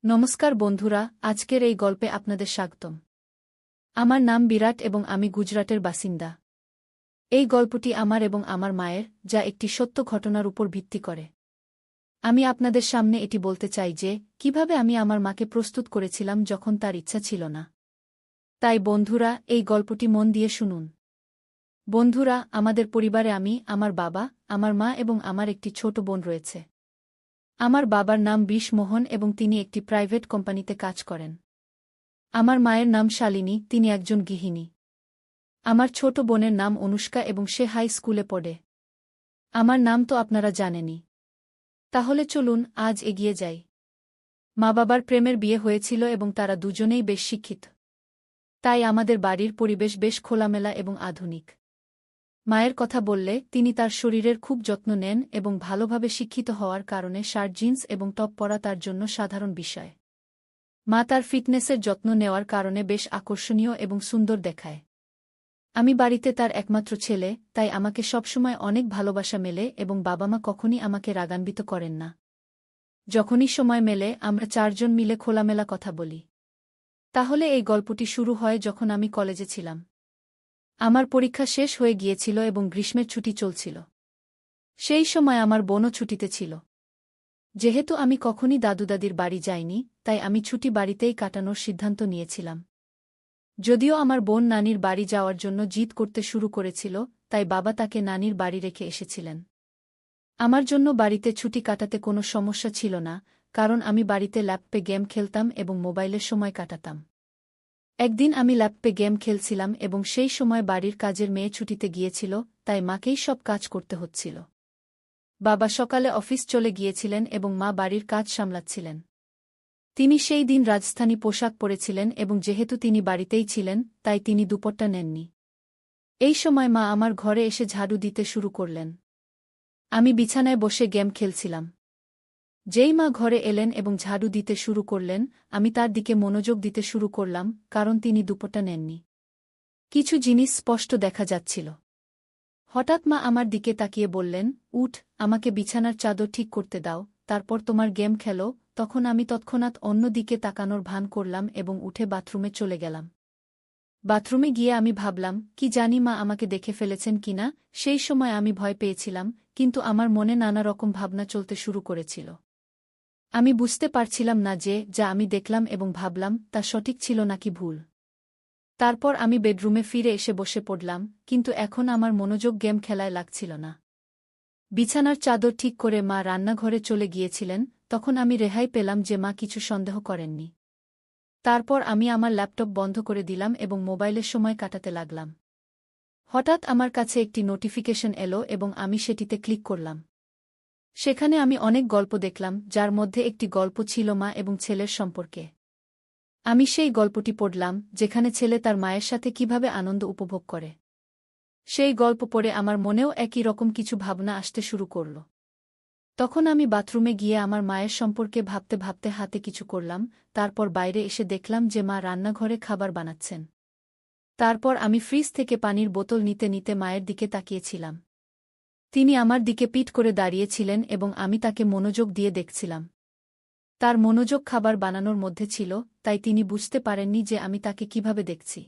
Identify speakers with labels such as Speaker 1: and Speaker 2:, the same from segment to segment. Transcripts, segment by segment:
Speaker 1: নমস্কার বন্ধুরা, আজকের এই গল্পে আপনাদের স্বাগতম। আমার নাম বিরাট এবং আমি গুজরাটের বাসিন্দা। এই গল্পটি আমার এবং আমার মায়ের, যা একটি সত্য ঘটনার উপর ভিত্তি করে। আমি আপনাদের সামনে এটি বলতে চাই যে কিভাবে আমি আমার মাকে প্রস্তুত করেছিলাম যখন তার ইচ্ছা ছিল না। তাই বন্ধুরা, এই গল্পটি মন দিয়ে শুনুন। বন্ধুরা, আমাদের পরিবারে আমি, আমার বাবা, আমার মা এবং আমার একটি ছোট বোন রয়েছে। আমার বাবার নাম মোহন এবং তিনি একটি প্রাইভেট কোম্পানিতে কাজ করেন। আমার মায়ের নাম শালিনী, তিনি একজন গৃহিণী। আমার ছোট বোনের নাম অনুষ্কা এবং সে হাই স্কুলে পড়ে। আমার নাম তো আপনারা জানেনই। তাহলে চলুন আজ এগিয়ে যাই। মা বাবার প্রেমের বিয়ে হয়েছিল এবং তারা দুজনেই বেশ শিক্ষিত। তাই আমাদের বাড়ির পরিবেশ বেশ খোলামেলা এবং আধুনিক। মায়ের কথা বললে তিনি তার শরীরের খুব যত্ন নেন এবং ভালোভাবে শিক্ষিত হওয়ার কারণে শার্ট জিন্স এবং টপ পরা তার জন্য সাধারণ বিষয়। মা তার ফিটনেসের যত্ন নেওয়ার কারণে বেশ আকর্ষণীয় এবং সুন্দর দেখায়। আমি বাড়িতে তার একমাত্র ছেলে, তাই আমাকে সবসময় অনেক ভালোবাসা মেলে এবং বাবা মা কখনই আমাকে রাগান্বিত করেন না। যখনই সময় মেলে আমরা চারজন মিলে খোলামেলা কথা বলি। তাহলে এই গল্পটি শুরু হয় যখন আমি কলেজে ছিলাম। আমার পরীক্ষা শেষ হয়ে গিয়েছিল এবং গ্রীষ্মের ছুটি চলছিল। সেই সময় আমার বোনও ছুটিতে ছিল। যেহেতু আমি কখনই দাদু দাদির বাড়ি যাইনি, তাই আমি ছুটি বাড়িতেই কাটানোর সিদ্ধান্ত নিয়েছিলাম। যদিও আমার বোন নানির বাড়ি যাওয়ার জন্য জিদ করতে শুরু করেছিল, তাই বাবা তাকে নানির বাড়ি রেখে এসেছিলেন। আমার জন্য বাড়িতে ছুটি কাটাতে কোনো সমস্যা ছিল না, কারণ আমি বাড়িতে ল্যাপটপে গেম খেলতাম এবং মোবাইলের সময় কাটাতাম। একদিন আমি ল্যাপটপে গেম খেলছিলাম এবং সেই সময় বাড়ির কাজের মেয়ে ছুটিতে গিয়েছিল, তাই মাকেই সব কাজ করতে হচ্ছিল। বাবা সকালে অফিস চলে গিয়েছিলেন এবং মা বাড়ির কাজ সামলাচ্ছিলেন। তিনি সেই দিন রাজস্থানী পোশাক পরেছিলেন এবং যেহেতু তিনি বাড়িতেই ছিলেন, তাই তিনি দুপুরটা নেননি। এই সময় মা আমার ঘরে এসে ঝাড়ু দিতে শুরু করলেন। আমি বিছানায় বসে গেম খেলছিলাম। যেই মা ঘরে এলেন এবং ঝাড়ু দিতে শুরু করলেন, আমি তার দিকে মনোযোগ দিতে শুরু করলাম, কারণ তিনি দুপুরটা নেননি। কিছু জিনিস স্পষ্ট দেখা যাচ্ছিল। হঠাৎ মা আমার দিকে তাকিয়ে বললেন, উঠ, আমাকে বিছানার চাদর ঠিক করতে দাও, তারপর তোমার গেম খেলো। তখন আমি তৎক্ষণাৎ অন্য দিকে তাকানোর ভান করলাম এবং উঠে বাথরুমে চলে গেলাম। বাথরুমে গিয়ে আমি ভাবলাম, কি জানি মা আমাকে দেখে ফেলেছেন কিনা। সেই সময় আমি ভয় পেয়েছিলাম, কিন্তু আমার মনে নানা রকম ভাবনা চলতে শুরু করেছিল। আমি বুঝতে পারছিলাম না যে যা আমি দেখলাম এবং ভাবলাম তা সঠিক ছিল নাকি ভুল। তারপর আমি বেডরুমে ফিরে এসে বসে পড়লাম, কিন্তু এখন আমার মনোযোগ গেম খেলায় লাগছিল না। বিছানার চাদর ঠিক করে মা রান্নাঘরে চলে গিয়েছিলেন, তখন আমি রেহাই পেলাম যে মা কিছু সন্দেহ করেননি। তারপর আমি আমার ল্যাপটপ বন্ধ করে দিলাম এবং মোবাইলের সময় কাটাতে লাগলাম। হঠাৎ আমার কাছে একটি নোটিফিকেশন এলো এবং আমি সেটিতে ক্লিক করলাম। সেখানে আমি অনেক গল্প দেখলাম, যার মধ্যে একটি গল্প ছিল মা এবং ছেলের সম্পর্কে। আমি সেই গল্পটি পড়লাম, যেখানে ছেলে তার মায়ের সাথে কিভাবে আনন্দ উপভোগ করে। সেই গল্প পড়ে আমার মনেও একই রকম কিছু ভাবনা আসতে শুরু করল। তখন আমি বাথরুমে গিয়ে আমার মায়ের সম্পর্কে ভাবতে ভাবতে হাতে কিছু করলাম, তারপর বাইরে এসে দেখলাম যে মা রান্নাঘরে খাবার বানাচ্ছেন। তারপর আমি ফ্রিজ থেকে পানির বোতল নিতে নিতে মায়ের দিকে তাকিয়েছিলাম। তিনি আমার দিকে পিঠ করে দাঁড়িয়েছিলেন এবং আমি তাকে মনোযোগ দিয়ে দেখছিলাম। তার মনোযোগ খাবার বানানোর মধ্যে ছিল, তাই তিনি বুঝতে পারেননি যে আমি তাকে কিভাবে দেখছি।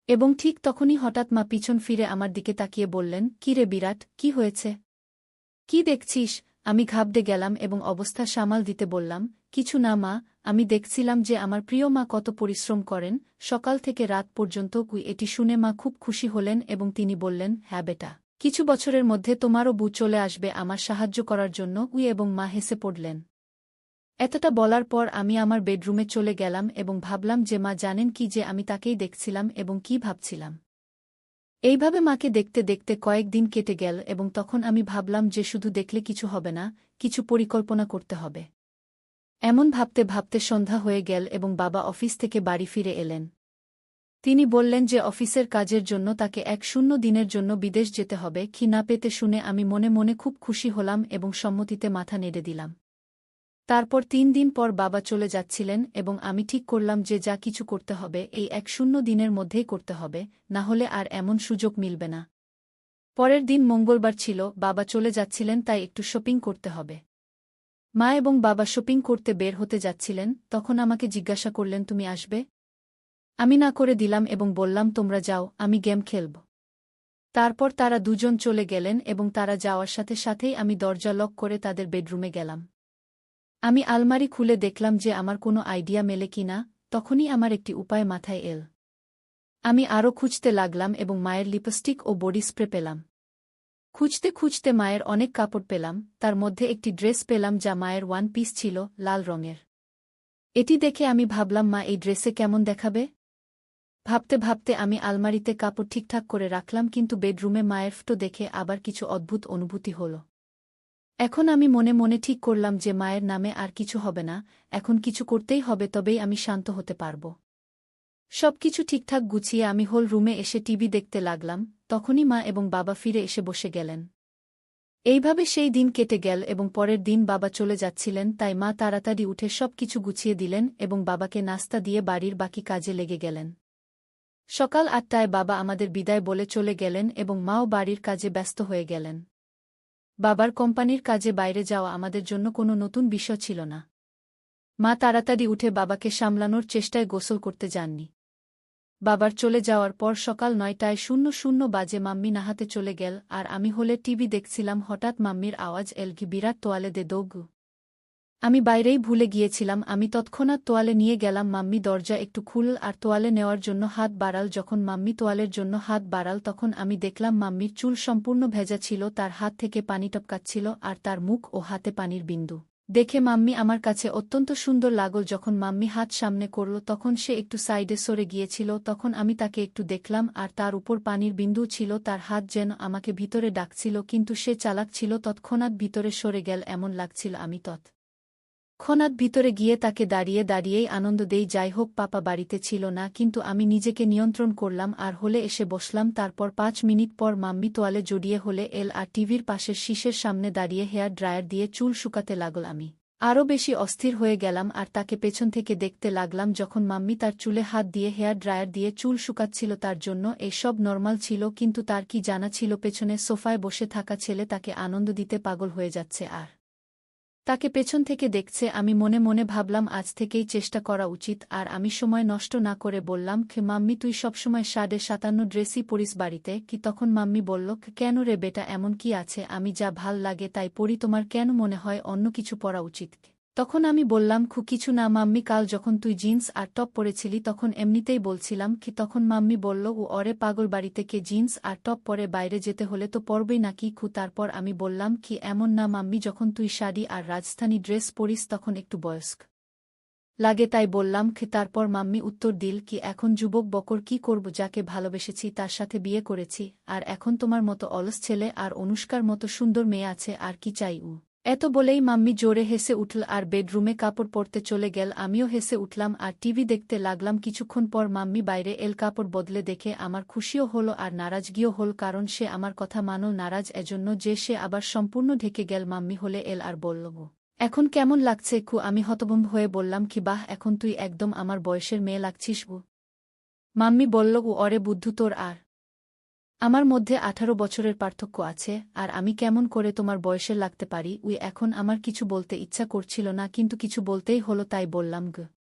Speaker 1: এবং ঠিক তখনই হঠাৎ মা পিছন ফিরে আমার দিকে তাকিয়ে বললেন, কি রে বিরাট, কি হয়েছে? কি দেখছিস? আমি ঘাবড়ে গেলাম এবং অবস্থা সামাল দিতে বললাম, কিছু না মা, আমি দেখছিলাম যে আমার প্রিয় মা কত পরিশ্রম করেন, সকাল থেকে রাত পর্যন্ত। এটি শুনে মা খুব খুশি হলেন এবং তিনি বললেন, হ্যাঁ বেটা, কিছু বছরের মধ্যে তোমারও বউ চলে আসবে আমার সাহায্য করার জন্য। এবং মা হেসে পড়লেন। এতটা বলার পর আমি আমার বেডরুমে চলে গেলাম এবং ভাবলাম যে মা জানেন কি যে আমি তাকেই দেখছিলাম এবং কি ভাবছিলাম। এইভাবে মাকে দেখতে দেখতে কয়েকদিন কেটে গেল এবং তখন আমি ভাবলাম যে শুধু দেখলে কিছু হবে না, কিছু পরিকল্পনা করতে হবে। এমন ভাবতে ভাবতে সন্ধ্যা হয়ে গেল এবং বাবা অফিস থেকে বাড়ি ফিরে এলেন। তিনি বললেন যে অফিসের কাজের জন্য তাকে 1 দিনের জন্য বিদেশ যেতে হবে। কি না পেতে শুনে আমি মনে মনে খুব খুশি হলাম এবং সম্মতিতে মাথা নেড়ে দিলাম। তারপর 3 দিন পর বাবা চলে যাচ্ছিলেন এবং আমি ঠিক করলাম যে যা কিছু করতে হবে এই 1 দিনের মধ্যেই করতে হবে, না হলে আর এমন সুযোগ মিলবে না। পরের দিন মঙ্গলবার ছিল, বাবা চলে যাচ্ছিলেন, তাই একটু শপিং করতে হবে। মা এবং বাবা শপিং করতে বের হতে যাচ্ছিলেন, তখন আমাকে জিজ্ঞাসা করলেন তুমি আসবে? আমি না করে দিলাম এবং বললাম তোমরা যাও, আমি গেম খেলব। তারপর তারা দুজন চলে গেলেন এবং তারা যাওয়ার সাথে সাথেই আমি দরজা লক করে তাদের বেডরুমে গেলাম। আমি আলমারি খুলে দেখলাম যে আমার কোনো আইডিয়া মেলে কিনা, তখনই আমার একটি উপায় মাথায় এল। আমি আরও খুঁজতে লাগলাম এবং মায়ের লিপস্টিক ও বডি স্প্রে পেলাম। খুঁজতে খুঁজতে মায়ের অনেক কাপড় পেলাম, তার মধ্যে একটি ড্রেস পেলাম যা মায়ের ওয়ান পিস ছিল, লাল রঙের। এটি দেখে আমি ভাবলাম মা এই ড্রেসে কেমন দেখাবে। ভাবতে ভাবতে আমি আলমারিতে কাপড় ঠিকঠাক করে রাখলাম, কিন্তু বেডরুমে মায়ের ফটো দেখে আবার কিছু অদ্ভুত অনুভূতি হল। এখন আমি মনে মনে ঠিক করলাম যে মায়ের নামে আর কিছু হবে না, এখন কিছু করতেই হবে, তবেই আমি শান্ত হতে পারব। সবকিছু ঠিকঠাক গুছিয়ে আমি হোল রুমে এসে টিভি দেখতে লাগলাম, তখনই মা এবং বাবা ফিরে এসে বসে গেলেন। এইভাবে সেই দিন কেটে গেল এবং পরের দিন বাবা চলে যাচ্ছিলেন, তাই মা তাড়াতাড়ি উঠে সবকিছু গুছিয়ে দিলেন এবং বাবাকে নাস্তা দিয়ে বাড়ির বাকি কাজে লেগে গেলেন। সকাল ৮টায় বাবা আমাদের বিদায় বলে চলে গেলেন এবং মাও বাড়ির কাজে ব্যস্ত হয়ে গেলেন। বাবার কোম্পানির কাজে বাইরে যাওয়া আমাদের জন্য কোনো নতুন বিষয় ছিল না। মা তাড়াতাড়ি উঠে বাবাকে সামলানোর চেষ্টায় গোসল করতে যাননি। বাবার চলে যাওয়ার পর সকাল ৯:০০ বাজে মাম্মি নাহাতে চলে গেল আর আমি হলে টিভি দেখছিলাম। হঠাৎ মাম্মির আওয়াজ এল, কি বিরাট তোয়ালে দে দোগু। আমি বাইরেই ভুলে গিয়েছিলাম। আমি তৎক্ষণাৎ তোয়ালে নিয়ে গেলাম। মাম্মি দরজা একটু খুলল আর তোয়ালে নেওয়ার জন্য হাত বাড়াল। যখন মাম্মি তোয়ালের জন্য হাত বাড়াল তখন আমি দেখলাম মাম্মির চুল সম্পূর্ণ ভেজা ছিল, তার হাত থেকে পানি টপকাচ্ছিল আর তার মুখ ও হাতে পানির বিন্দু দেখে মাম্মি আমার কাছে অত্যন্ত সুন্দর লাগল। যখন মাম্মি হাত সামনে করল তখন সে একটু সাইডে সরে গিয়েছিল, তখন আমি তাকে একটু দেখলাম আর তার উপর পানির বিন্দু ছিল। তার হাত যেন আমাকে ভিতরে ডাকছিল, কিন্তু সে চালাক ছিল, তৎক্ষণাৎ ভিতরে সরে গেল এমন লাগছিল। আমি ক্ষণাৎ ভিতরে গিয়ে তাকে দাঁড়িয়ে দাঁড়িয়েই আনন্দ দেই। যাই হোক, পাপা বাড়িতে ছিল না, কিন্তু আমি নিজেকে নিয়ন্ত্রণ করলাম আর হলে এসে বসলাম। তারপর ৫ মিনিট পর মাম্মি তোয়ালে জড়িয়ে হলে এল আর টিভির পাশের শীষের সামনে দাঁড়িয়ে হেয়ার ড্রায়ার দিয়ে চুল শুকাতে লাগল। আমি আরও বেশি অস্থির হয়ে গেলাম আর তাকে পেছন থেকে দেখতে লাগলাম। যখন মাম্মি তার চুলে হাত দিয়ে হেয়ার ড্রায়ার দিয়ে চুল শুকাচ্ছিল তার জন্য এসব নর্মাল ছিল, কিন্তু তার কি জানা ছিল পেছনে সোফায় বসে থাকা ছেলে তাকে আনন্দ দিতে পাগল হয়ে যাচ্ছে আর তাকে পেছন থেকে দেখছে। আমি মনে মনে ভাবলাম আজ থেকেই চেষ্টা করা উচিত। আর আমি সময় নষ্ট না করে বললাম, মাম্মি তুই সবসময় ৫৭ ড্রেসই পরিস বাড়িতে কি? তখন মাম্মি বলল, কেন রে বেটা, এমন কি আছে? আমি যা ভাল লাগে তাই পরি, তোমার কেন মনে হয় অন্য কিছু পরা উচিত? তখন আমি বললাম, কিছু না মাম্মি, কাল যখন তুই জিন্স আর টপ পরেছিলি তখন এমনিতেই বলছিলাম কি। তখন মাম্মি বলল, ও অরে পাগল, বাড়িতে কে জিন্স আর টপ পরে বাইরে যেতে হলে তো পরবেই নাকি? তারপর আমি বললাম, কি এমন না মাম্মি, যখন তুই শাড়ি আর রাজস্থানী ড্রেস পরিস তখন একটু বয়স্ক লাগে তাই বললাম। তারপর মাম্মি উত্তর দিল, কি এখন যুবক বকর কি করব, যাকে ভালোবেসেছি তার সাথে বিয়ে করেছি, আর এখন তোমার মতো অলস ছেলে আর অনুষ্কার মতো সুন্দর মেয়ে আছে, আর কি চাই? এত বলেই মাম্মি জোরে হেসে উঠল আর বেডরুমে কাপড় পরতে চলে গেল। আমিও হেসে উঠলাম আর টিভি দেখতে লাগলাম। কিছুক্ষণ পর মাম্মি বাইরে এল, কাপড় বদলে দেখে আমার খুশিও হলো আর নারাজগিও হল, কারণ সে আমার কথা মানল। নারাজ এজন্য যে সে আবার সম্পূর্ণ ঢেকে গেল। মাম্মি হলে এল আর বলল, এখন কেমন লাগছে? আমি হতভম্ব হয়ে বললাম, কি বাহ, এখন তুই একদম আমার বয়সের মেয়ে লাগছিস। মাম্মি বলল, অরে বুদ্ধু, তোর আর আমার মধ্যে ১৮ বছরের পার্থক্য আছে, আর আমি কেমন করে তোমার বয়সের লাগতে পারি? এখন আমার কিছু বলতে ইচ্ছা করছিল না, কিন্তু কিছু বলতেই হলো, তাই বললাম,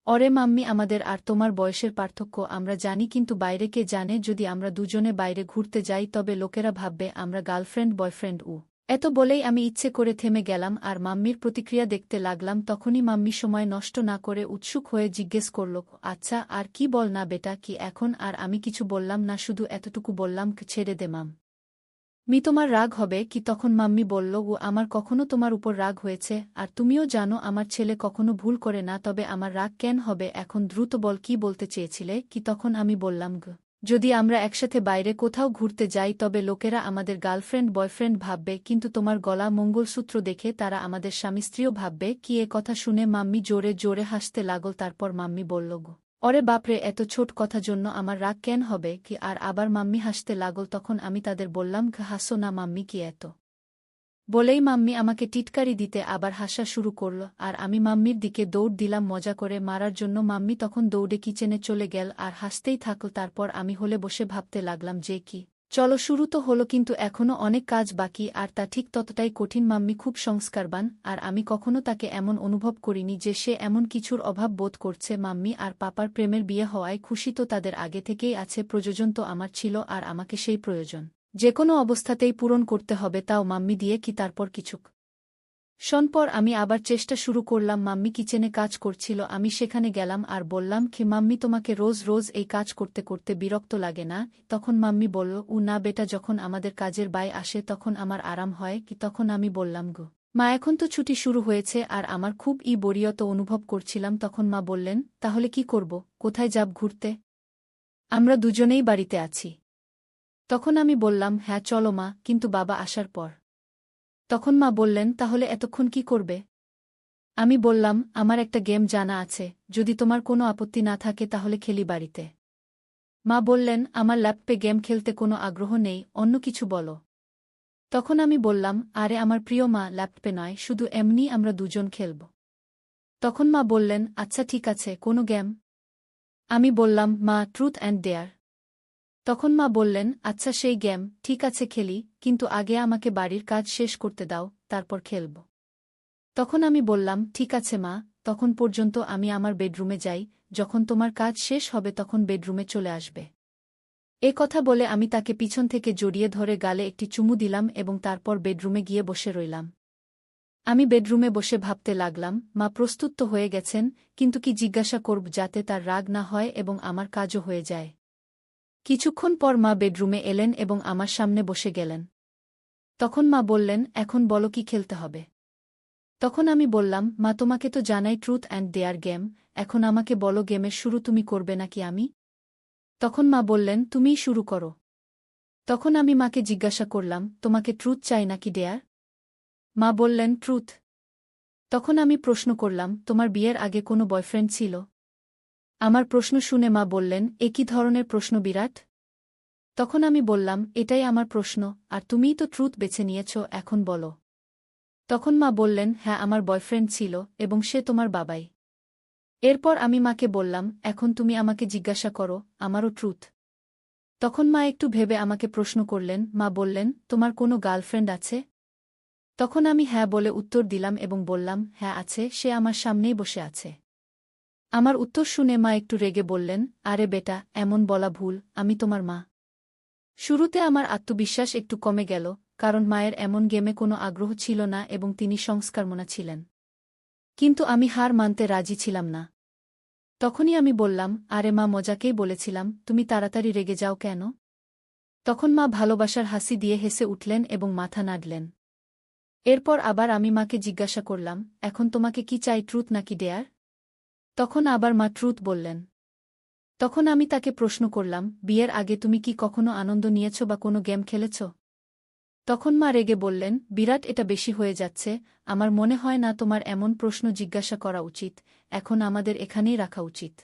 Speaker 1: অরে মাম্মি, আমাদের আর তোমার বয়সের পার্থক্য আমরা জানি, কিন্তু বাইরে কে জানে? যদি আমরা দুজনে বাইরে ঘুরতে যাই তবে লোকেরা ভাববে আমরা গার্লফ্রেন্ড বয়ফ্রেন্ড। এত বলেই আমি ইচ্ছে করে থেমে গেলাম আর মাম্মির প্রতিক্রিয়া দেখতে লাগলাম। তখনই মাম্মি সময় নষ্ট না করে উৎসুক হয়ে জিজ্ঞেস করল, আচ্ছা আর কি বল না বেটা, কি এখন? আর আমি কিছু বললাম না, শুধু এতটুকু বললাম, ছেড়ে দে মাম্মি, তোমার রাগ হবে কি? তখন মাম্মি বলল, আমার কখনো তোমার উপর রাগ হয়েছে? আর তুমিও জানো আমার ছেলে কখনো ভুল করে না, তবে আমার রাগ কেন হবে? এখন দ্রুত বল, কি বলতে চেয়েছিলে কি? তখন আমি বললাম, যদি আমরা একসাথে বাইরে কোথাও ঘুরতে যাই তবে লোকেরা আমাদের গার্লফ্রেন্ড বয়ফ্রেন্ড ভাববে, কিন্তু তোমার গলা মঙ্গলসূত্র দেখে তারা আমাদের স্বামী স্ত্রীও ভাববে। কি? এ কথা শুনে মাম্মি জোরে জোরে হাসতে লাগল। তারপর মাম্মি বলল, অরে বাপরে, এত ছোট কথা জন্য আমার রাগ কেন হবে কি? আর আবার মাম্মি হাসতে লাগল। তখন আমি তাদের বললাম, হাসো না মাম্মি, কি এত? বলেই মাম্মি আমাকে টিটকারি দিতে আবার হাসা শুরু করল আর আমি মাম্মির দিকে দৌড় দিলাম মজা করে মারার জন্য। মাম্মি তখন দৌড়ে কিচেনে চলে গেল আর হাসতেই থাকল। তারপর আমি হলে বসে ভাবতে লাগলাম যে কি চলো, শুরু তো হলো, কিন্তু এখনও অনেক কাজ বাকি, আর তা ঠিক ততটাই কঠিন। মাম্মি খুব সংস্কারবান, আর আমি কখনো তাকে এমন অনুভব করিনি যে সে এমন কিছুর অভাব বোধ করছে। মাম্মি আর পাপার প্রেমের বিয়ে হওয়ায় খুশি তো তাদের আগে থেকেই আছে, প্রয়োজন তো আমার ছিল, আর আমাকে সেই প্রয়োজন যেকোনো অবস্থাতেই পূরণ করতে হবে, তাও মাম্মি দিয়ে কি। তারপর কিছুক শোন পর আমি আবার চেষ্টা শুরু করলাম। মাম্মি কিচেনে কাজ করছিল, আমি সেখানে গেলাম আর বললাম, কি মাম্মি, তোমাকে রোজ রোজ এই কাজ করতে করতে বিরক্ত লাগে না? তখন মাম্মি বলল, না বেটা, যখন আমাদের কাজের বাই আসে তখন আমার আরাম হয়। কি তখন আমি বললাম, গো মা, এখন তো ছুটি শুরু হয়েছে আর আমার খুব বরিয়ত অনুভব করছিলাম। তখন মা বললেন, তাহলে কি করব, কোথায় যাব ঘুরতে? আমরা দুজনেই বাড়িতে আছি। তখন আমি বললাম, হ্যাঁ চলো মা, কিন্তু বাবা আসার পর। তখন মা বললেন, তাহলে এতক্ষণ কি করবে? আমি বললাম, আমার একটা গেম জানা আছে, যদি তোমার কোনো আপত্তি না থাকে তাহলে খেলি বাড়িতে। মা বললেন, আমার ল্যাপটপে গেম খেলতে কোনো আগ্রহ নেই, অন্য কিছু বলো। তখন আমি বললাম, আরে আমার প্রিয় মা, ল্যাপটপে নয়, শুধু এমনি আমরা দুজন খেলব। তখন মা বললেন, আচ্ছা ঠিক আছে, কোনো গেম? আমি বললাম, মা, ট্রুথ অ্যান্ড ডেয়ার। তখন মা বললেন, আচ্ছা সেই গেম, ঠিক আছে খেলি, কিন্তু আগে আমাকে বাড়ির কাজ শেষ করতে দাও, তারপর খেলব। তখন আমি বললাম, ঠিক আছে মা, তখন পর্যন্ত আমি আমার বেডরুমে যাই, যখন তোমার কাজ শেষ হবে তখন বেডরুমে চলে আসবে। এ কথা বলে আমি তাকে পিছন থেকে জড়িয়ে ধরে গালে একটি চুমু দিলাম এবং তারপর বেডরুমে গিয়ে বসে রইলাম। আমি বেডরুমে বসে ভাবতে লাগলাম, মা প্রস্তুত তো হয়ে গেছেন, কিন্তু কি জিজ্ঞাসা করব যাতে তার রাগ না হয় এবং আমার কাজও হয়ে যায়। কিছুক্ষণ পর মা বেডরুমে এলেন এবং আমার সামনে বসে গেলেন। তখন মা বললেন, এখন বলো কি খেলতে হবে? তখন আমি বললাম, মা, তোমাকে তো জানাই ট্রুথ অ্যান্ড ডেয়ার গেম, এখন আমাকে বলো গেমের শুরু তুমি করবে নাকি আমি? তখন মা বললেন, তুমিই শুরু করো। তখন আমি মাকে জিজ্ঞাসা করলাম, তোমাকে ট্রুথ চাই নাকি ডেয়ার? মা বললেন, ট্রুথ। তখন আমি প্রশ্ন করলাম, তোমার বিয়ের আগে কোনো বয়ফ্রেন্ড ছিল? আমার প্রশ্ন শুনে মা বললেন, এ কী ধরনের প্রশ্ন বিরাট? তখন আমি বললাম, এটাই আমার প্রশ্ন, আর তুমিই তো ট্রুথ বেছে নিয়েছ, এখন বলো। তখন মা বললেন, হ্যাঁ আমার বয়ফ্রেন্ড ছিল, এবং সে তোমার বাবাই। এরপর আমি মাকে বললাম, এখন তুমি আমাকে জিজ্ঞাসা করো, আমারও ট্রুথ। তখন মা একটু ভেবে আমাকে প্রশ্ন করলেন, মা বললেন, তোমার কোনো গার্লফ্রেন্ড আছে? তখন আমি হ্যাঁ বলে উত্তর দিলাম এবং বললাম, হ্যাঁ আছে, সে আমার সামনেই বসে আছে। আমার উত্তর শুনে মা একটু রেগে বললেন, আরে বেটা, এমন বলা ভুল, আমি তোমার মা। শুরুতে আমার আত্মবিশ্বাস একটু কমে গেল, কারণ মায়ের এমন গেমে কোনো আগ্রহ ছিল না এবং তিনি সংস্কারমনা ছিলেন। কিন্তু আমি হার মানতে রাজি ছিলাম না। তখনই আমি বললাম, আরে মা, মজাকেই বলেছিলাম, তুমি তাড়াতাড়ি রেগে যাও কেন? তখন মা ভালোবাসার হাসি দিয়ে হেসে উঠলেন এবং মাথা নাড়লেন। এরপর আবার আমি মাকে জিজ্ঞাসা করলাম, এখন তোমাকে কি চাই, ট্রুথ নাকি ডেয়ার? তখন আবার মা ট্রুথ বললেন। তখন আমি তাকে প্রশ্ন করলাম, বিয়ের আগে তুমি কি কখনো আনন্দ নিয়েছ বা কোনো গেম খেলেছ? তখন মা রেগে বললেন, বিরাট, এটা বেশি হয়ে যাচ্ছে, আমার মনে হয় না তোমার এমন প্রশ্ন জিজ্ঞাসা করা উচিত, এখন আমাদের এখানেই রাখা উচিত।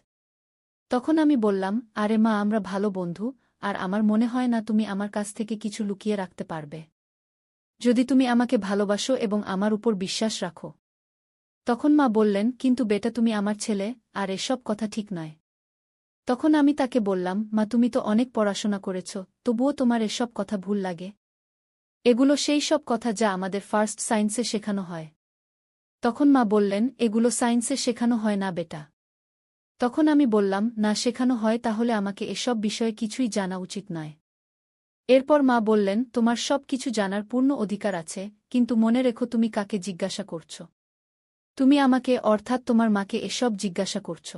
Speaker 1: তখন আমি বললাম, আরে মা, আমরা ভালো বন্ধু, আর আমার মনে হয় না তুমি আমার কাছ থেকে কিছু লুকিয়ে রাখতে পারবে, যদি তুমি আমাকে ভালোবাসো এবং আমার উপর বিশ্বাস রাখো। তখন মা বললেন, কিন্তু বেটা, তুমি আমার ছেলে, আর এসব কথা ঠিক নয়। তখন আমি তাকে বললাম, মা, তুমি তো অনেক পড়াশোনা করেছ, তবুও তোমার এসব কথা ভুল লাগে। এগুলো সেই সব কথা যা আমাদের ফার্স্ট সায়েন্সে শেখানো হয়। তখন মা বললেন, এগুলো সায়েন্সে শেখানো হয় না বেটা। তখন আমি বললাম, না শেখানো হয়, তাহলে আমাকে এসব বিষয়ে কিছুই জানা উচিত নয়। এরপর মা বললেন, তোমার সব কিছু জানার পূর্ণ অধিকার আছে, কিন্তু মনে রেখো তুমি কাকে জিজ্ঞাসা করছ। তুমি আমাকে, অর্থাৎ তোমার মাকে এসব জিজ্ঞাসা করছ।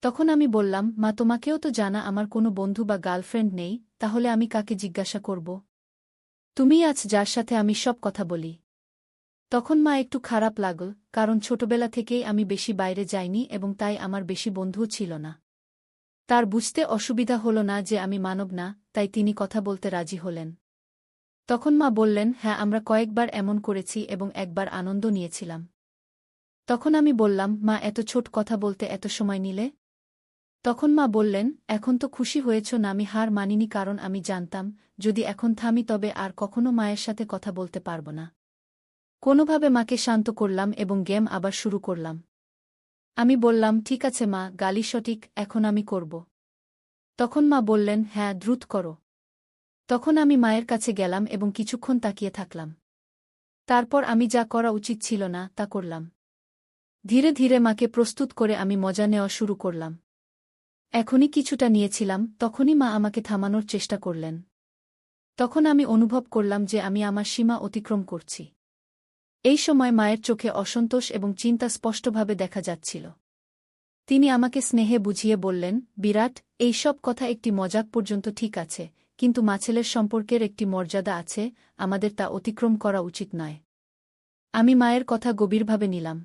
Speaker 1: তখন আমি বললাম, মা, তোমাকেও তো জানা আমার কোনো বন্ধু বা গার্লফ্রেন্ড নেই, তাহলে আমি কাকে জিজ্ঞাসা করব? তুমিই আছ যার সাথে আমি সব কথা বলি। তখন মা একটু খারাপ লাগল, কারণ ছোটবেলা থেকেই আমি বেশি বাইরে যাইনি এবং তাই আমার বেশি বন্ধুও ছিল না। তার বুঝতে অসুবিধা হল না যে আমি মানব না, তাই তিনি কথা বলতে রাজি হলেন। তখন মা বললেন, হ্যাঁ আমরা কয়েকবার এমন করেছি এবং একবার আনন্দ নিয়েছিলাম। তখন আমি বললাম, মা, এত ছোট কথা বলতে এত সময় নিলে? তখন মা বললেন, এখন তো খুশি হয়েছ না? আমি হার মানিনি, কারণ আমি জানতাম, যদি এখন থামি তবে আর কখনো মায়ের সাথে কথা বলতে পারব না। কোনোভাবে মাকে শান্ত করলাম এবং গেম আবার শুরু করলাম। আমি বললাম, ঠিক আছে মা, গালি সঠিক, এখন আমি করব। তখন মা বললেন, হ্যাঁ দ্রুত করো। তখন আমি মায়ের কাছে গেলাম এবং কিছুক্ষণ তাকিয়ে থাকলাম। তারপর আমি যা করা উচিত ছিল না তা করলাম। ধীরে ধীরে মাকে প্রস্তুত করে আমি মজা নেওয়া শুরু করলাম। এখনই কিছুটা নিয়েছিলাম, তখনই মা আমাকে থামানোর চেষ্টা করলেন। তখন আমি অনুভব করলাম যে আমি আমার সীমা অতিক্রম করছি। এই সময় মায়ের চোখে অসন্তোষ এবং চিন্তা স্পষ্টভাবে দেখা যাচ্ছিল। তিনি আমাকে স্নেহে বুঝিয়ে বললেন, বিরাট, এই সব কথা একটি মজাক পর্যন্ত ঠিক আছে, কিন্তু মাছেলের সম্পর্কের একটি মর্যাদা আছে, আমাদের তা অতিক্রম করা উচিত নয়। আমি মায়ের কথা গভীরভাবে নিলাম।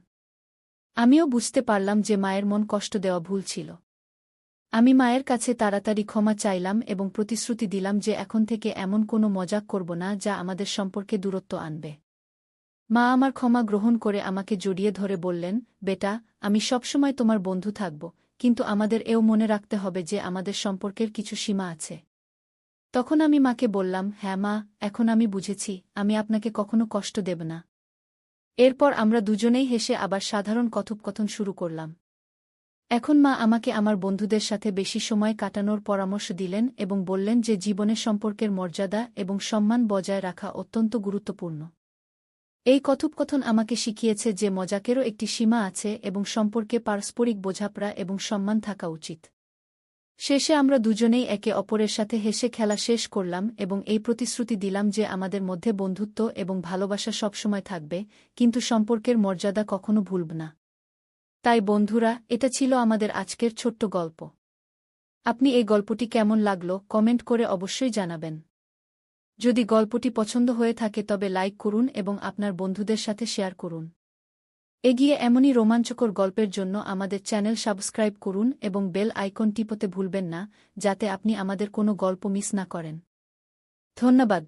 Speaker 1: আমিও বুঝতে পারলাম যে মায়ের মন কষ্ট দেওয়া ভুল ছিল। আমি মায়ের কাছে তাড়াতাড়ি ক্ষমা চাইলাম এবং প্রতিশ্রুতি দিলাম যে এখন থেকে এমন কোনো মজাক করব না যা আমাদের সম্পর্কে দূরত্ব আনবে। মা আমার ক্ষমা গ্রহণ করে আমাকে জড়িয়ে ধরে বললেন, বেটা, আমি সবসময় তোমার বন্ধু থাকব, কিন্তু আমাদের এও মনে রাখতে হবে যে আমাদের সম্পর্কের কিছু সীমা আছে। তখন আমি মাকে বললাম, হ্যাঁ মা, এখন আমি বুঝেছি, আমি আপনাকে কখনো কষ্ট দেব না। এরপর আমরা দুজনেই হেসে আবার সাধারণ কথোপকথন শুরু করলাম। এখন মা আমাকে আমার বন্ধুদের সাথে বেশি সময় কাটানোর পরামর্শ দিলেন এবং বললেন যে জীবনে সম্পর্কের মর্যাদা এবং সম্মান বজায় রাখা অত্যন্ত গুরুত্বপূর্ণ। এই কথোপকথন আমাকে শিখিয়েছে যে মজাকেরও একটি সীমা আছে এবং সম্পর্কে পারস্পরিক বোঝাপড়া এবং সম্মান থাকা উচিত। শেষে আমরা দুজনেই একে অপরের সাথে হেসে খেলা শেষ করলাম এবং এই প্রতিশ্রুতি দিলাম যে আমাদের মধ্যে বন্ধুত্ব এবং ভালোবাসা সবসময় থাকবে, কিন্তু সম্পর্কের মর্যাদা কখনো ভুলব না। তাই বন্ধুরা, এটা ছিল আমাদের আজকের ছোট্ট গল্প। আপনি এই গল্পটি কেমন লাগলো কমেন্ট করে অবশ্যই জানাবেন। যদি গল্পটি পছন্দ হয়ে থাকে তবে লাইক করুন এবং আপনার বন্ধুদের সাথে শেয়ার করুন। এগিয়ে এমনই রোমাঞ্চকর গল্পের জন্য আমাদের চ্যানেল সাবস্ক্রাইব করুন এবং বেল আইকন টিপতে ভুলবেন না, যাতে আপনি আমাদের কোনো গল্প মিস না করেন। ধন্যবাদ।